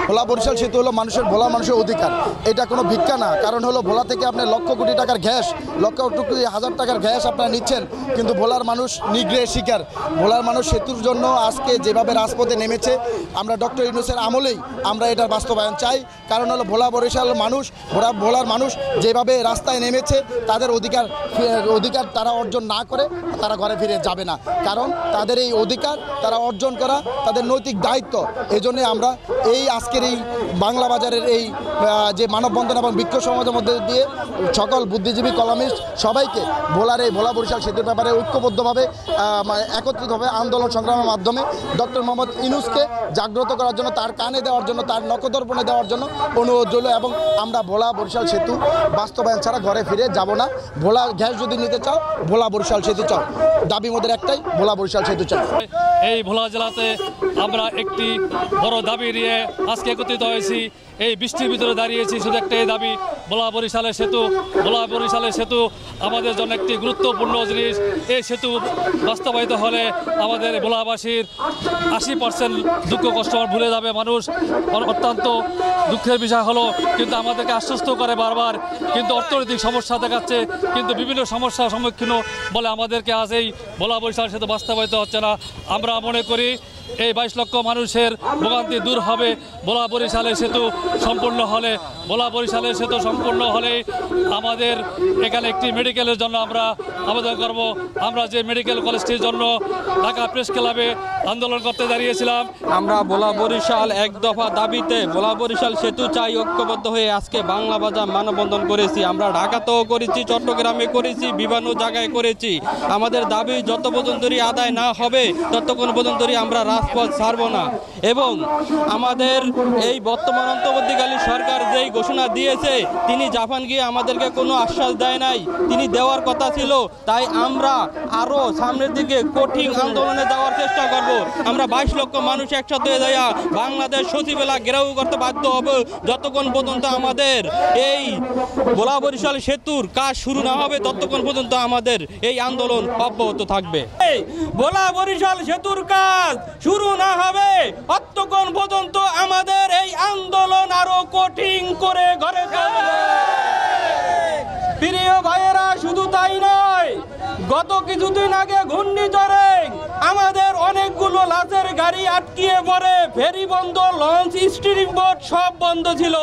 ভোলা বরিশাল সেতু হলো ভোলা মানুষের অধিকার, এটা কোনো ভিক্ষা না। কারণ হলো ভোলা থেকে আপনি লক্ষ কোটি টাকার গ্যাস, লক্ষ কোটি হাজার টাকার গ্যাস আপনারা নিচ্ছেন, কিন্তু ভোলার মানুষ নিগ্রহের শিকার। ভোলার মানুষ সেতুর জন্য আজকে যেভাবে রাজপথে নেমেছে, আমরা ডক্টর ইউনূসের আমলেই আমরা এটার বাস্তবায়ন চাই। কারণ হলো ভোলার মানুষ যেভাবে রাস্তায় নেমেছে, তাদের অধিকার তারা অর্জন না করে তারা ঘরে ফিরে যাবে না। কারণ তাদের এই অধিকার তারা অর্জন করা তাদের নৈতিক দায়িত্ব। এই জন্যে আমরা আজকের এই বাংলা বাজারের এই যে মানববন্ধন এবং বিক্ষোভ সমাজের মধ্যে দিয়ে সকল বুদ্ধিজীবী কলামিস্ট সবাইকে ভোলা বরিশাল সেতুর ব্যাপারে ঐক্যবদ্ধভাবে একত্রিতভাবে আন্দোলন সংগ্রামের মাধ্যমে ডক্টর মোহাম্মদ ইউনূসকে জাগ্রত করার জন্য, তার কানে দেওয়ার জন্য, তার নখদর্পণে দেওয়ার জন্য অনুরোধ রইল। এবং আমরা ভোলা বরিশাল সেতু বাস্তবায়ন ছাড়া ঘরে ফিরে যাব না। ভোলা গ্যাস যদি নিতে চাও, ভোলা বরিশাল সেতু চাও, দাবি মোদের একটাই, ভোলা বরিশাল সেতু চাও। এই ভোলা জেলাতে আমরা একটি বড় দাবি নিয়ে আজকে একত্রিত হয়েছি। এই বৃষ্টির ভিতরে দাঁড়িয়েছি শুধু একটাই দাবি, ভোলা বরিশালের সেতু আমাদের জন্য একটি গুরুত্বপূর্ণ জিনিস। এই সেতু বাস্তবায়িত হলে আমাদের ভোলাবাসীর 80% দুঃখ কষ্ট ভুলে যাবে মানুষ। অত্যন্ত দুঃখের বিষয় হলো, কিন্তু আমাদেরকে আশ্বস্ত করে বারবার, কিন্তু অর্থনৈতিক সমস্যা দেখাচ্ছে, কিন্তু বিভিন্ন সমস্যার সম্মুখীন বলে আমাদেরকে আজ এই ভোলা বরিশাল সেতু বাস্তবায়িত হচ্ছে না। আমরা মনে করি এই 22 লক্ষ মানুষের ভোগান্তি দূর হবে ভোলা বরিশালের সেতু সম্পূর্ণ হলে। আমাদের এখানে একটি মেডিকেলের জন্য আমরা আবেদন করব। আমরা যে মেডিকেল কলেজটির জন্য ঢাকা প্রেস ক্লাবে আন্দোলন করতে দাঁড়িয়েছিলাম। আমরা ভোলা বরিশাল এক দফা দাবিতে ভোলা বরিশাল সেতু চাই ঐক্যবদ্ধ হয়ে আজকে বাংলা বাজার মানববন্ধন করেছি। আমরা ঢাকাতেও করেছি, চট্টগ্রামে করেছি, বিভিন্ন জায়গায় করেছি। আমাদের দাবি যত পর্যন্ত আদায় না হবে ততক্ষণ পর্যন্ত আমরা রাজপথ ছাড়ব না। এবং আমাদের এই বর্তমান অন্তর্বর্তীকালীন সরকার যেই ঘোষণা দিয়েছে, তিনি জাপান গিয়ে আমাদেরকে কোনো আশ্বাস দেয় নাই, তিনি দেওয়ার কথা ছিল। তাই আমরা আরও সামনের দিকে কঠিন আন্দোলনে যাওয়ার চেষ্টা করব। আমরা 22 লক্ষ মানুষ একসাথে যাইয়া বাংলাদেশ সচিবালয় ঘেরাও করতে বাধ্য হব যতক্ষণ পর্যন্ত আমাদের এই ভোলা বরিশাল সেতুর কাজ শুরু না হবে, ততক্ষণ পর্যন্ত আমাদের এই আন্দোলন অব্যাহত থাকবে। ভোলা বরিশাল সেতুর কাজ শুরু না হবে ততক্ষণ পর্যন্ত আমাদের এই আন্দোলন আরো কঠিন করে ঘরে চলবে। প্রিয় ভাইয়েরা, শুধু তাই নয়, গত কিছুদিন আগে ঘূর্ণিঝড়ে আমাদের অনেকগুলো লাশের গাড়ি আটকিয়ে পড়ে, ফেরি বন্ধ, লঞ্চ, স্টিরিং বোট সব বন্ধ ছিল।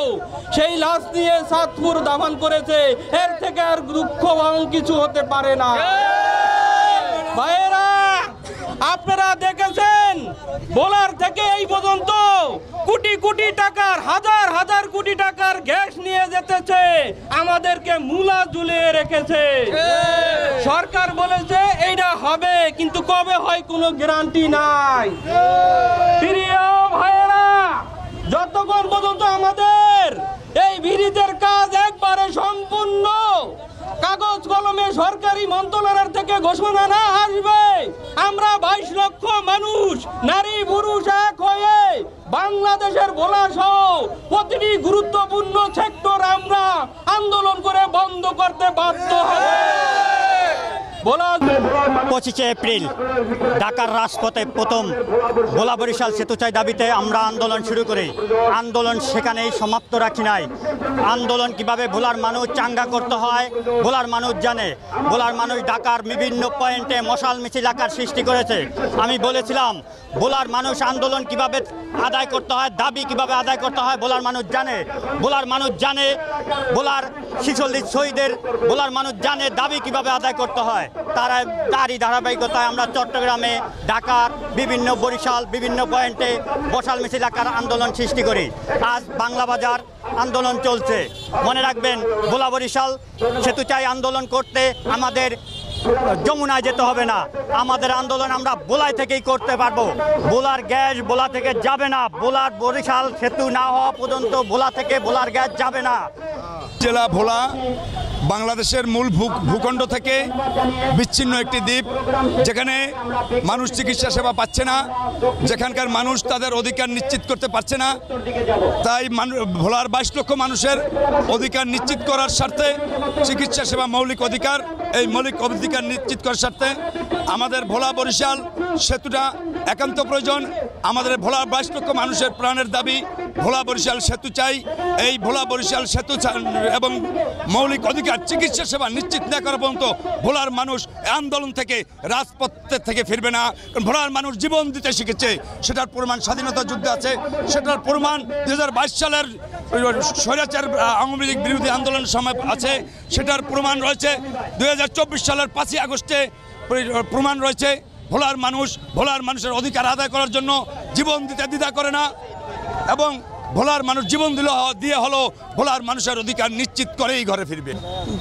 সেই লাশ নিয়ে চাঁদপুর দাফন করেছে। এর থেকে আর দুঃখ কিছু হতে পারে না। ভাইয়েরা, আপনারা দেখেছেন ভোলার থেকে এই পর্যন্ত কোটি কোটি টাকার, হাজার হাজার কোটি টাকার গ্যাস নিয়ে যেতেছে, আমাদেরকে মূলা ঝুলিয়ে রেখেছে। সরকার বলেছে এইটা হবে, কিন্তু কবে হয় কোনো গ্যারান্টি নাই। প্রিয় ভাইয়েরা, যতক্ষণ পর্যন্ত আমাদের এই ব্রিজের কাজ একবারে সম্পূর্ণ কাগজ কলমে সরকারি মন্ত্রণালয় থেকে ঘোষণা না আসবে, আমরা 22 লক্ষ মানুষ, নারী পুরুষ এক হয়ে বাংলাদেশের ভোলা সহ প্রতিটি গুরুত্বপূর্ণ সেক্টর আমরা আন্দোলন করে বন্ধ করতে বাধ্য হব। 25 এপ্রিল ঢাকার রাজপথে প্রথম ভোলা বরিশাল সেতু চাই দাবিতে আমরা আন্দোলন শুরু করি। আন্দোলন সেখানেই সমাপ্ত রাখি নাই। আন্দোলন কিভাবে ভোলার মানুষ চাঙ্গা করতে হয় ভোলার মানুষ জানে। ভোলার মানুষ ঢাকার বিভিন্ন পয়েন্টে মশাল মিছিল আকার সৃষ্টি করেছে। আমি বলেছিলাম ভোলার মানুষ আন্দোলন কিভাবে আদায় করতে হয়, দাবি কিভাবে আদায় করতে হয় ভোলার মানুষ জানে। ভোলার মানুষ জানে ভোলার 46 শহীদের, ভোলার মানুষ জানে দাবি কিভাবে আদায় করতে হয়। তারই ধারাবাহিকতায় আমরা চট্টগ্রামে, ঢাকার বিভিন্ন, বরিশাল বিভিন্ন পয়েন্টে মশাল মিছিল আকার আন্দোলন সৃষ্টি করি। আজ বাংলা বাজার আন্দোলন চলছে। মনে রাখবেন, ভোলা বরিশাল সেতু চাই আন্দোলন করতে আমাদের যমুনায় যেতে হবে না। আমাদের আন্দোলন আমরা ভোলাই থেকেই করতে পারবো। ভোলার গ্যাস ভোলা থেকে যাবে না। ভোলার বরিশাল সেতু না হওয়া পর্যন্ত ভোলা থেকে ভোলার গ্যাস যাবে না। জেলা ভোলা বাংলাদেশের মূল ভূখণ্ড থেকে বিচ্ছিন্ন একটি দ্বীপ, যেখানে মানুষ চিকিৎসা সেবা পাচ্ছে না, যেখানকার মানুষ তাদের অধিকার নিশ্চিত করতে পারছে না। তাই ভোলার 22 লক্ষ মানুষের অধিকার নিশ্চিত করার স্বার্থে, চিকিৎসা সেবা মৌলিক অধিকার, এই মৌলিক অধিকার নিশ্চিত করার স্বার্থে আমাদের ভোলা বরিশাল সেতুটা একান্ত প্রয়োজন। আমাদের ভোলা 22 লক্ষ মানুষের প্রাণের দাবি ভোলা বরিশাল সেতু চাই। এই ভোলা বরিশাল সেতু এবং মৌলিক অধিকার চিকিৎসা সেবা নিশ্চিত না করা পর্যন্ত ভোলার মানুষ আন্দোলন থেকে রাজপথের থেকে ফিরবে না। কারণ ভোলার মানুষ জীবন দিতে শিখেছে, সেটার প্রমাণ স্বাধীনতা যুদ্ধে আছে, সেটার প্রমাণ 2022 সালের স্বৈরাচার আওয়ামী লীগ বিরোধী আন্দোলনের সময় আছে, সেটার প্রমাণ রয়েছে 2024 সালের 5ই আগস্টে প্রমাণ রয়েছে। ভোলার মানুষের অধিকার আদায় করার জন্য জীবন দিতে দ্বিধা করে না, এবং ভোলার মানুষ জীবন দিয়ে হলো ভোলার মানুষের অধিকার নিশ্চিত করেই ঘরে ফিরবে।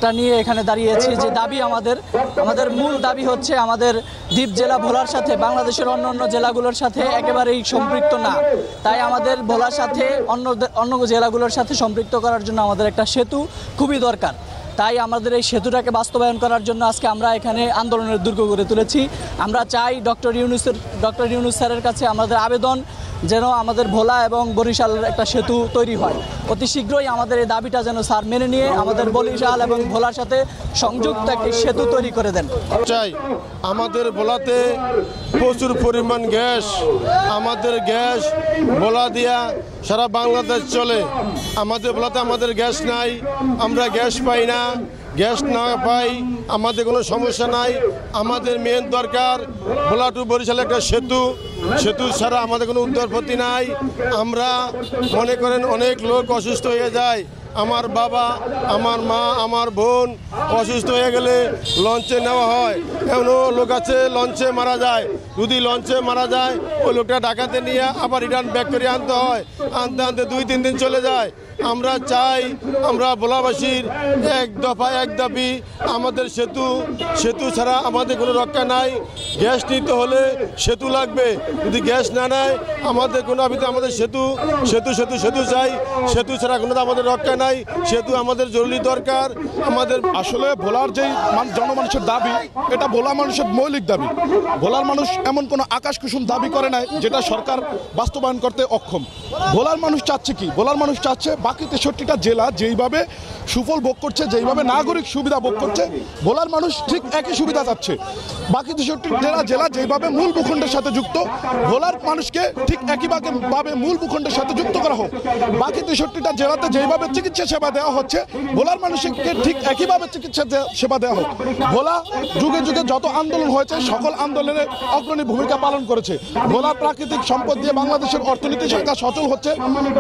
তা নিয়ে এখানে দাঁড়িয়েছি যে দাবি আমাদের মূল দাবি হচ্ছে আমাদের দ্বীপ জেলা ভোলার সাথে বাংলাদেশের অন্য জেলাগুলোর সাথে একেবারেই সম্পৃক্ত না। তাই আমাদের ভোলার সাথে অন্য জেলাগুলোর সাথে সম্পৃক্ত করার জন্য আমাদের একটা সেতু খুবই দরকার। তাই আমাদের এই সেতুটাকে বাস্তবায়ন করার জন্য আজকে আমরা এখানে আন্দোলনের দুর্গ গড়ে তুলেছি। আমরা চাই ডক্টর ইউনূস স্যারের কাছে আমাদের আবেদন যেন আমাদের ভোলা এবং বরিশালের একটা সেতু তৈরি হয়। অতি শীঘ্রই আমাদের এই দাবিটা যেন স্যার মেনে নিয়ে আমাদের বরিশাল এবং ভোলার সাথে সংযুক্ত একটি সেতু তৈরি করে দেন। চাই আমাদের ভোলাতে প্রচুর পরিমাণ গ্যাস, আমাদের গ্যাস ভোলা দিয়া সারা বাংলাদেশ চলে। আমাদের ভোলাতে আমাদের গ্যাস নাই, আমরা গ্যাস পাই না। গ্যাস না পাই আমাদের কোনো সমস্যা নাই। আমাদের মেন দরকার ভোলা টু বরিশাল একটা সেতু ছাড়া আমাদের কোনো উদ্ধারপত্তি নাই। আমরা মনে করেন অনেক লোক অসুস্থ হয়ে যায়, আমার বাবা, আমার মা, আমার বোন অসুস্থ হয়ে গেলে লঞ্চে নেওয়া হয়। এমনও লোক আছে লঞ্চে মারা যায়, যদি লঞ্চে মারা যায় ওই লোকটা ঢাকাতে নিয়ে আবার রিটার্ন ব্যাক করে আনতে হয়, আনতে 2-3 দিন চলে যায়। আমরা চাই আমরা ভোলাবাসীর এক দফা এক দাবি আমাদের সেতু ছাড়া আমাদের কোনো রক্ষা নাই। গ্যাস নিতে হলে সেতু লাগবে, যদি গ্যাস না নেয় আমাদের কোনো আমাদের সেতু চাই। সেতু ছাড়া কোনো আমাদের রক্ষা নাই, সেতু আমাদের জরুরি দরকার। আমাদের আসলে ভোলার যেই জনমানুষের দাবি, এটা ভোলা মানুষের মৌলিক দাবি। ভোলার মানুষ এমন কোনো আকাশ কুসুম দাবি করে নাই যেটা সরকার বাস্তবায়ন করতে অক্ষম। ভোলার মানুষ চাচ্ছে কি? ভোলার মানুষ চাচ্ছে বাকি 63টা জেলা যেইভাবে সুফল ভোগ করছে, যেইভাবে নাগরিক সুবিধা ভোগ করছে, ভোলার মানুষ ঠিক একই সুবিধা চাচ্ছে। বাকি 63 জেলা যেইভাবে মূল ভূখণ্ডের সাথে যুক্ত, ভোলার মানুষকে ঠিক একইভাবে মূল ভূখণ্ডের সাথে যুক্ত করা হোক। বাকি 63টা জেলাতে যেইভাবে চিকিৎসা সেবা দেওয়া হচ্ছে, ভোলার মানুষকে ঠিক একইভাবে চিকিৎসা সেবা দেওয়া হোক। ভোলা যুগে যুগে যত আন্দোলন হয়েছে সকল আন্দোলনে অগ্রণী ভূমিকা পালন করেছে। ভোলার প্রাকৃতিক সম্পদ দিয়ে বাংলাদেশের অর্থনীতি শাখা সচল হচ্ছে।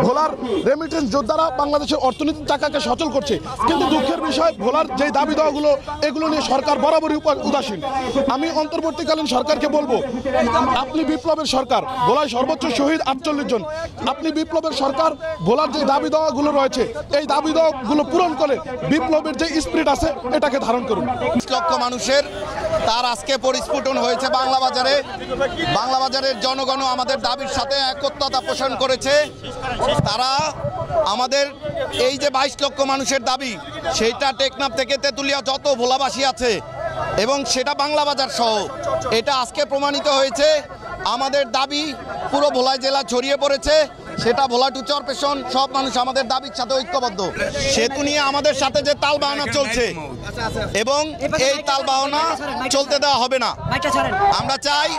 ভোলার রেমিটেন্স যোদ্ধারা বাংলাদেশের অর্থনীতির চাকাকে সচল করছে। কিন্তু দুঃখের বিষয়, ভোলার যে দাবি দেওয়াগুলো এগুলো নিয়ে সরকার বরাবরই উদাসীন। আমি অন্তর্বর্তীকালীন সরকারকে বলবো, আপনি বিপ্লবের সরকার, ভোলায় সর্বোচ্চ শহীদ 48 জন। আপনি বিপ্লবের সরকার, ভোলার যে দাবি দেওয়াগুলো রয়েছে এই দাবি দেওয়াগুলো পূরণ করে বিপ্লবের যে স্পিরিট আছে এটাকে ধারণ করুন। 20 লক্ষ মানুষের তার আজকে পরিস্ফুটন হয়েছে বাংলা বাজারে। বাংলা বাজারের জনগণও আমাদের দাবির সাথে একত্রতা পোষণ করেছে। তারা আমাদের এই যে 22 লক্ষ মানুষের দাবি, সেইটা টেকনাফ থেকে তেঁতুলিয়া যত ভোলাবাসী আছে এবং সেটা বাংলা বাজার সহ, এটা আজকে প্রমাণিত হয়েছে। আমাদের দাবি পুরো ভোলা জেলা ছড়িয়ে পড়েছে, সেটা ভোলা টু চরপেশন সব মানুষ আমাদের দাবির সাথে ঐক্যবদ্ধ। সেতু নিয়ে আমাদের সাথে যে তালবাহনা চলছে এবং এই তালবাহনা চলতে দেওয়া হবে না। আমরা চাই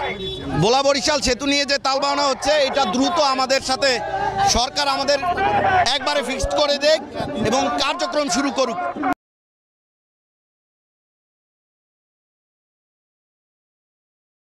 ভোলা বরিশাল সেতু নিয়ে যে তালবাহনা হচ্ছে এটা দ্রুত আমাদের সাথে সরকার আমাদের একবারে ফিক্সড করে দেখ এবং কার্যক্রম শুরু করুক।